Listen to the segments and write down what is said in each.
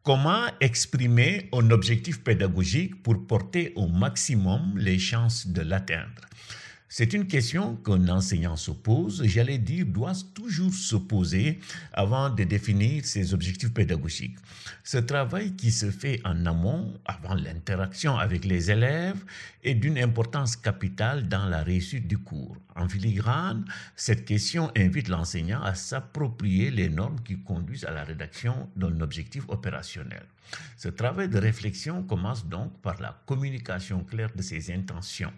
Comment exprimer un objectif pédagogique pour porter au maximum les chances de l'atteindre? C'est une question qu'un enseignant se pose, j'allais dire, doit toujours se poser avant de définir ses objectifs pédagogiques. Ce travail qui se fait en amont, avant l'interaction avec les élèves, est d'une importance capitale dans la réussite du cours. En filigrane, cette question invite l'enseignant à s'approprier les normes qui conduisent à la rédaction d'un objectif opérationnel. Ce travail de réflexion commence donc par la communication claire de ses intentions,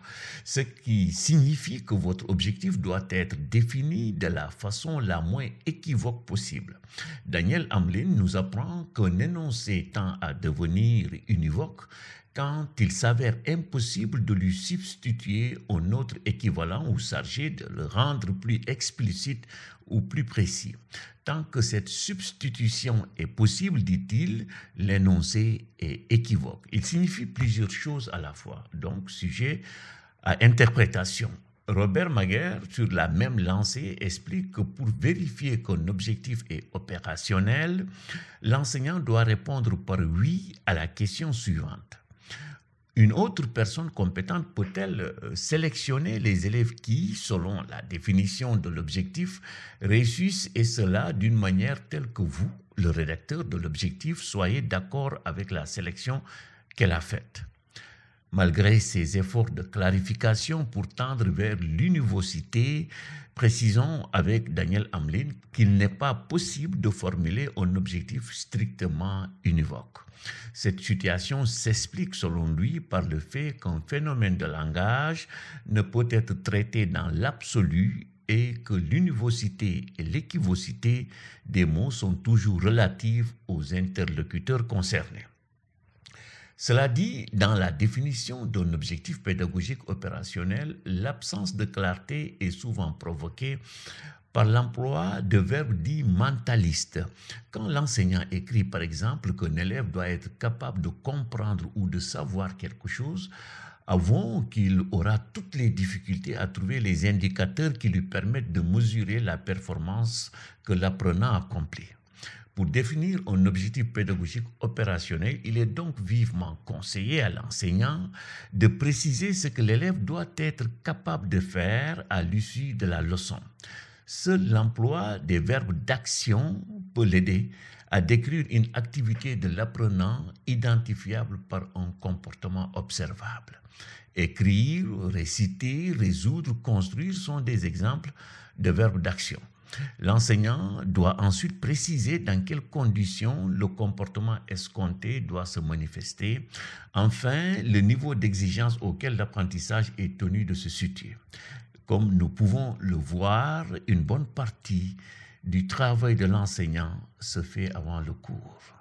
ce qui signifie que votre objectif doit être défini de la façon la moins équivoque possible. Daniel Hamlin nous apprend qu'un énoncé tend à devenir univoque quand il s'avère impossible de lui substituer un autre équivalent ou s'agit de le rendre plus explicite ou plus précis. Tant que cette substitution est possible, dit-il, l'énoncé est équivoque. Il signifie plusieurs choses à la fois, donc sujet à interprétation. Robert Maguire, sur la même lancée, explique que pour vérifier qu'un objectif est opérationnel, l'enseignant doit répondre par oui à la question suivante. Une autre personne compétente peut-elle sélectionner les élèves qui, selon la définition de l'objectif, réussissent et cela d'une manière telle que vous, le rédacteur de l'objectif, soyez d'accord avec la sélection qu'elle a faite? Malgré ses efforts de clarification pour tendre vers l'univocité, précisons avec Daniel Hamlin qu'il n'est pas possible de formuler un objectif strictement univoque. Cette situation s'explique selon lui par le fait qu'un phénomène de langage ne peut être traité dans l'absolu et que l'univocité et l'équivocité des mots sont toujours relatives aux interlocuteurs concernés. Cela dit, dans la définition d'un objectif pédagogique opérationnel, l'absence de clarté est souvent provoquée par l'emploi de verbes dits mentalistes. Quand l'enseignant écrit par exemple qu'un élève doit être capable de comprendre ou de savoir quelque chose, avouons qu'il aura toutes les difficultés à trouver les indicateurs qui lui permettent de mesurer la performance que l'apprenant accomplit. Pour définir un objectif pédagogique opérationnel, il est donc vivement conseillé à l'enseignant de préciser ce que l'élève doit être capable de faire à l'issue de la leçon. Seul l'emploi des verbes d'action peut l'aider à décrire une activité de l'apprenant identifiable par un comportement observable. Écrire, réciter, résoudre, construire sont des exemples de verbes d'action. L'enseignant doit ensuite préciser dans quelles conditions le comportement escompté doit se manifester. Enfin, le niveau d'exigence auquel l'apprentissage est tenu de se situer. Comme nous pouvons le voir, une bonne partie du travail de l'enseignant se fait avant le cours.